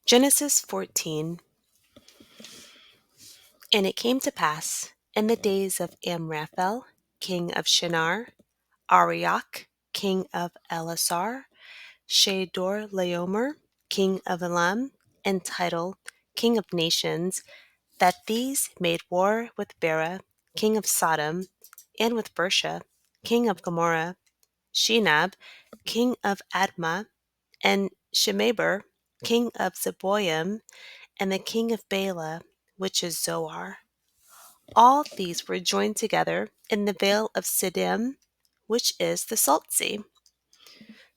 Genesis 14. And it came to pass in the days of Amraphel, king of Shinar, Arioch, king of Elasar, Shador Laomer, king of Elam, and Tidal, king of nations, that these made war with Bera, king of Sodom, and with Bersha, king of Gomorrah, Shinab, king of Admah, and Shemeber, king of Zeboim, and the king of Bela, which is Zoar. All these were joined together in the vale of Siddim, which is the Salt Sea.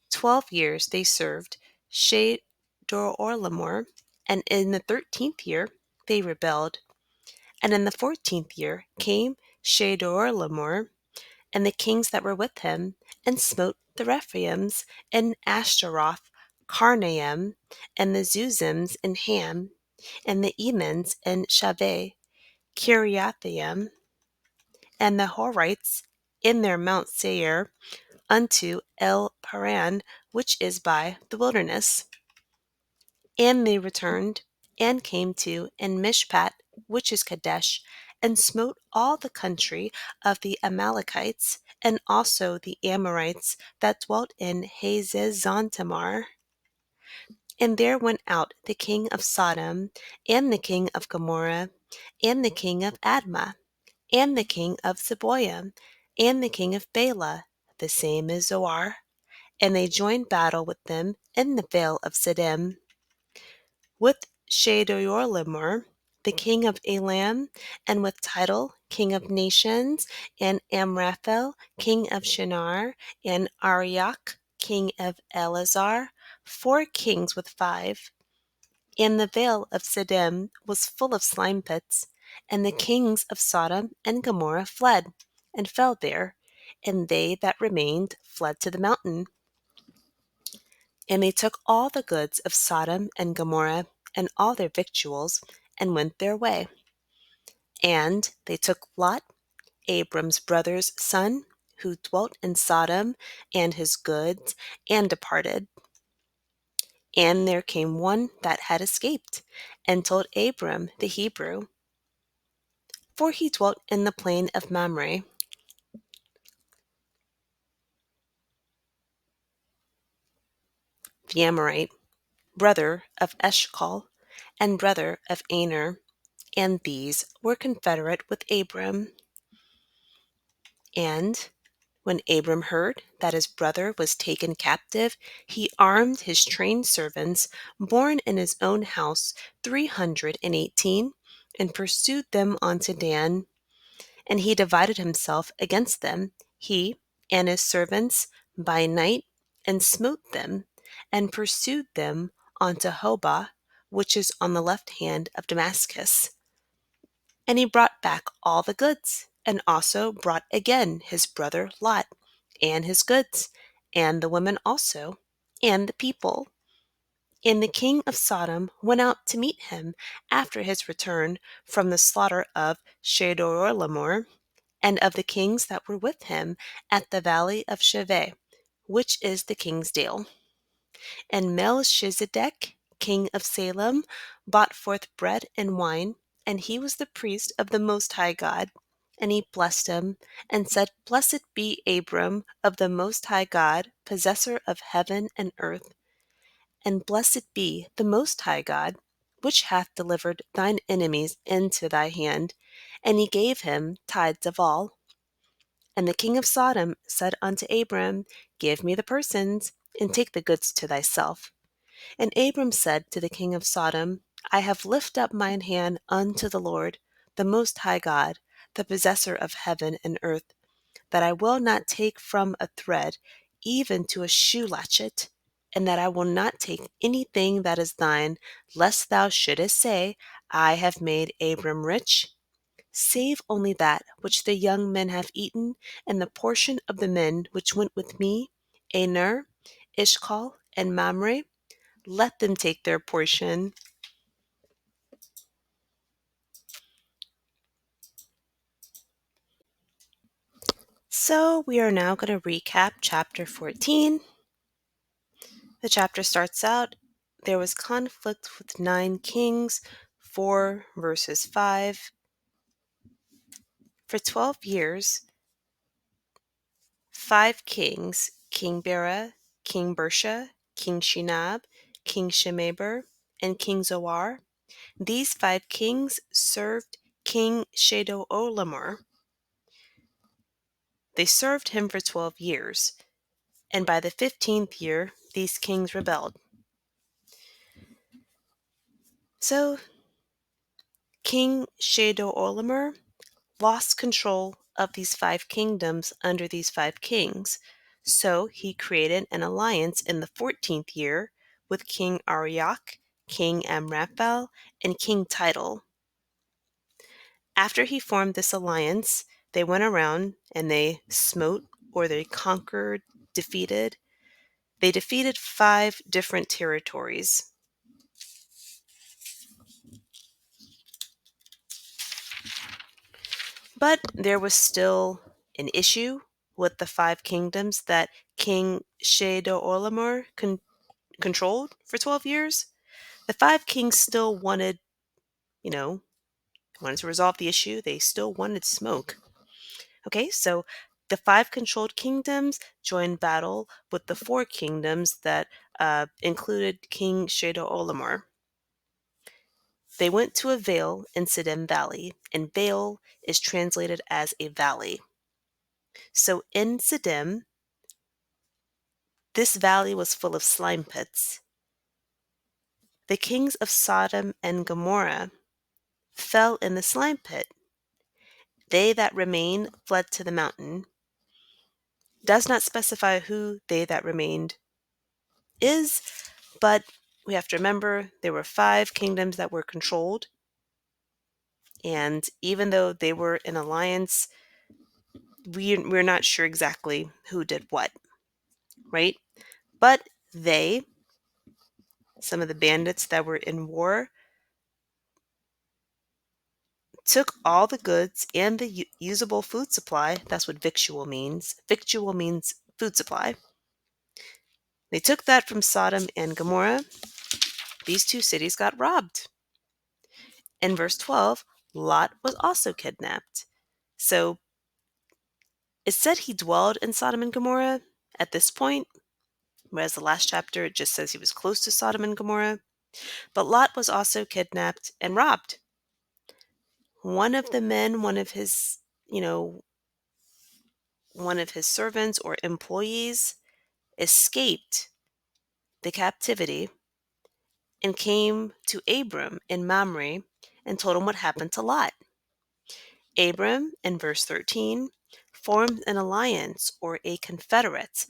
12 years they served Chedorlaomer, and in the 13th year they rebelled. And in the 14th year came Chedorlaomer and the kings that were with him, and smote the Rephaims in Ashtaroth, Karnaim, and the Zuzims in Ham, and the Emins in Shaveh, Kiriathaim, and the Horites in their Mount Seir, unto El Paran, which is by the wilderness. And they returned, and came to En Mishpat, which is Kadesh, and smote all the country of the Amalekites, and also the Amorites that dwelt in Hazezontamar. And there went out the king of Sodom, and the king of Gomorrah, and the king of Admah, and the king of Zeboim, and the king of Bela, the same is Zoar, and they joined battle with them in the vale of Siddim, with Chedorlaomer, the king of Elam, and with Tidal, king of nations, and Amraphel, king of Shinar, and Arioch, king of Elasar, 4 kings with 5. And the vale of Siddim was full of slime pits, and the kings of Sodom and Gomorrah fled, and fell there, and they that remained fled to the mountain. And they took all the goods of Sodom and Gomorrah, and all their victuals, and went their way. And they took Lot, Abram's brother's son, who dwelt in Sodom, and his goods, and departed. And there came one that had escaped, and told Abram the Hebrew, for he dwelt in the plain of Mamre, the Amorite, brother of Eshcol, and brother of Aner, and these were confederate with Abram. And when Abram heard that his brother was taken captive, he armed his trained servants, born in his own house, 318, and pursued them unto Dan. And he divided himself against them, he and his servants, by night, and smote them, and pursued them unto Hobah, which is on the left hand of Damascus. And he brought back all the goods, and also brought again his brother Lot, and his goods, and the women also, and the people. And the king of Sodom went out to meet him after his return from the slaughter of Chedorlaomer, and of the kings that were with him at the valley of Shaveh, which is the king's dale. And Melchizedek, king of Salem, brought forth bread and wine, and he was the priest of the Most High God. And he blessed him, and said, Blessed be Abram of the Most High God, possessor of heaven and earth. And blessed be the Most High God, which hath delivered thine enemies into thy hand. And he gave him tithes of all. And the king of Sodom said unto Abram, Give me the persons, and take the goods to thyself. And Abram said to the king of Sodom, I have lifted up mine hand unto the Lord, the Most High God, the possessor of heaven and earth, that I will not take from a thread, even to a shoe latchet, and that I will not take anything that is thine, lest thou shouldest say, I have made Abram rich. Save only that which the young men have eaten, and the portion of the men which went with me, Aner, Ishcal, and Mamre, let them take their portion. So we are now going to recap chapter 14. The chapter starts out, there was conflict with 9 kings, 4 verses 5. For 12 years, 5 kings, King Bera, King Bersha, King Shinab, King Shemeber, and King Zoar, these 5 kings served King Chedorlaomer. They served him for 12 years, and by the 15th year, these kings rebelled. So, King Chedorlaomer lost control of these 5 kingdoms under these 5 kings. So he created an alliance in the 14th year with King Arioch, King Amraphel, and King Tidal. After he formed this alliance, they went around and they smote, or they conquered, defeated. They defeated 5 different territories. But there was still an issue with the 5 kingdoms that King Chedorlaomer controlled for 12 years. The 5 kings still wanted, wanted to resolve the issue. They still wanted smoke. Okay, so the 5 controlled kingdoms joined battle with the 4 kingdoms that included King Chedorlaomer. They went to a vale in Siddim Valley, and vale is translated as a valley. So in Siddim, this valley was full of slime pits. The kings of Sodom and Gomorrah fell in the slime pit. They that remained fled to the mountain. Does not specify who they that remained is, but we have to remember there were 5 kingdoms that were controlled. And even though they were in alliance, we're not sure exactly who did what, right? But some of the bandits that were in war, took all the goods and the usable food supply. That's what victual means. Victual means food supply. They took that from Sodom and Gomorrah. These 2 cities got robbed. In verse 12, Lot was also kidnapped. So it said he dwelled in Sodom and Gomorrah at this point, whereas the last chapter it just says he was close to Sodom and Gomorrah. But Lot was also kidnapped and robbed. One of the men, one of his servants or employees escaped the captivity and came to Abram in Mamre and told him what happened to Lot. Abram, in verse 13, formed an alliance or a confederate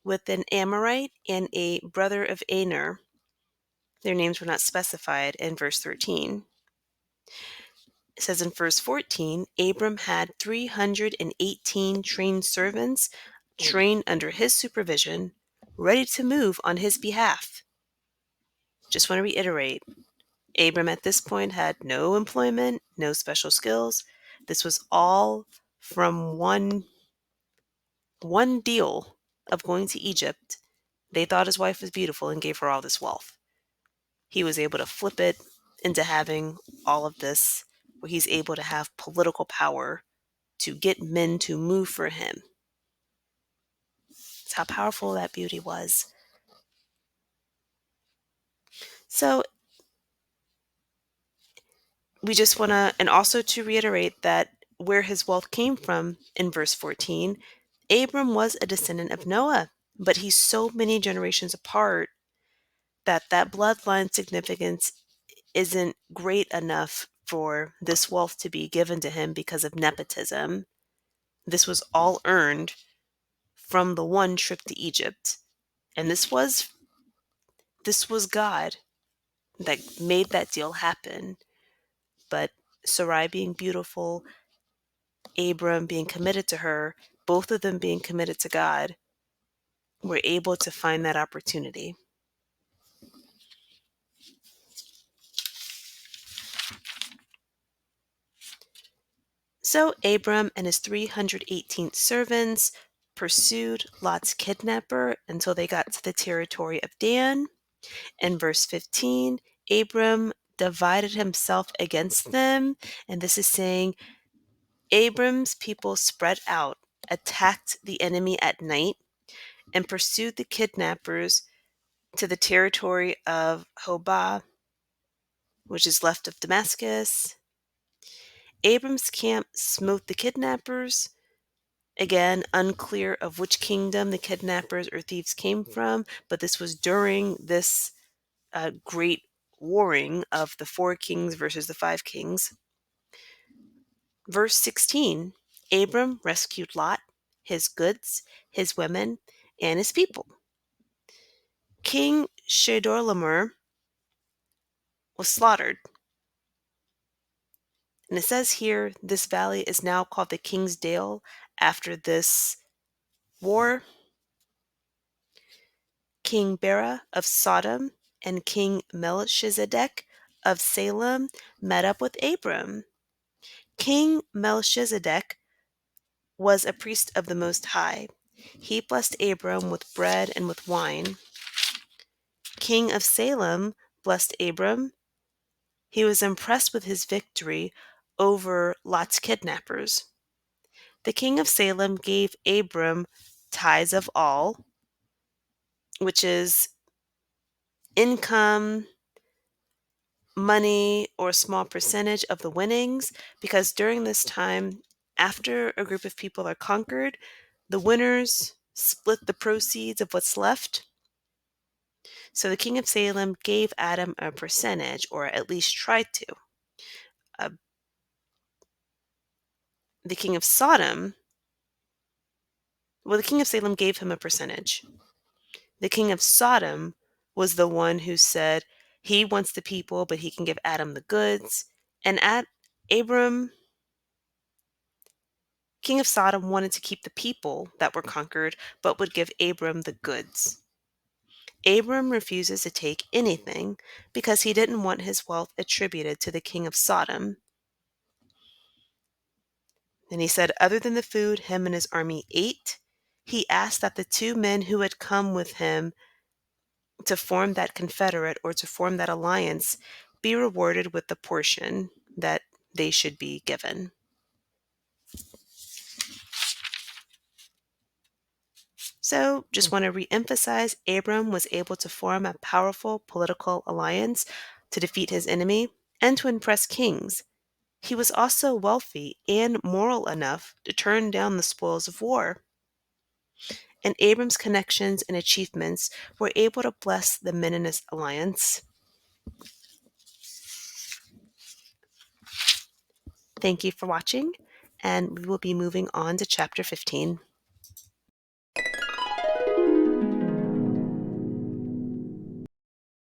with an Amorite and a brother of Aner. Their names were not specified in verse 13. It says in verse 14, Abram had 318 trained servants trained under his supervision, ready to move on his behalf. Just want to reiterate, Abram at this point had no employment, no special skills. This was all from one deal of going to Egypt. They thought his wife was beautiful and gave her all this wealth. He was able to flip it into having all of this, where he's able to have political power to get men to move for him. That's how powerful that beauty was. So we just want to, and also to reiterate that where his wealth came from in verse 14, Abram was a descendant of Noah, but he's so many generations apart that bloodline significance isn't great enough for this wealth to be given to him because of nepotism. This was all earned from the one trip to Egypt. And this was God that made that deal happen. But Sarai being beautiful, Abram being committed to her, both of them being committed to God, were able to find that opportunity. So Abram and his 318 servants pursued Lot's kidnapper until they got to the territory of Dan. In verse 15, Abram divided himself against them, and this is saying Abram's people spread out, attacked the enemy at night, and pursued the kidnappers to the territory of Hobah, which is left of Damascus. Abram's camp smote the kidnappers. Again, unclear of which kingdom the kidnappers or thieves came from, but this was during this great warring of the 4 kings versus the 5 kings. Verse 16, Abram rescued Lot, his goods, his women, and his people. King Chedorlaomer was slaughtered. And it says here, this valley is now called the King's Dale after this war. King Bera of Sodom and King Melchizedek of Salem met up with Abram. King Melchizedek was a priest of the Most High. He blessed Abram with bread and with wine. King of Salem blessed Abram. He was impressed with his victory over Lot's kidnappers. The king of Salem gave Abram tithes of all, which is income, money, or a small percentage of the winnings, because during this time, after a group of people are conquered, the winners split the proceeds of what's left. So the king of Salem gave Adam a percentage, or at least tried to. The king of Sodom, the king of Salem gave him a percentage. The king of Sodom was the one who said he wants the people, but he can give Adam the goods. And Abram, king of Sodom, wanted to keep the people that were conquered, but would give Abram the goods. Abram refuses to take anything because he didn't want his wealth attributed to the king of Sodom. And he said, other than the food him and his army ate, he asked that the 2 men who had come with him to form that confederate or to form that alliance be rewarded with the portion that they should be given. So, just want to reemphasize, Abram was able to form a powerful political alliance to defeat his enemy and to impress kings. He was also wealthy and moral enough to turn down the spoils of war. And Abram's connections and achievements were able to bless the men in his alliance. Thank you for watching, and we will be moving on to chapter 15.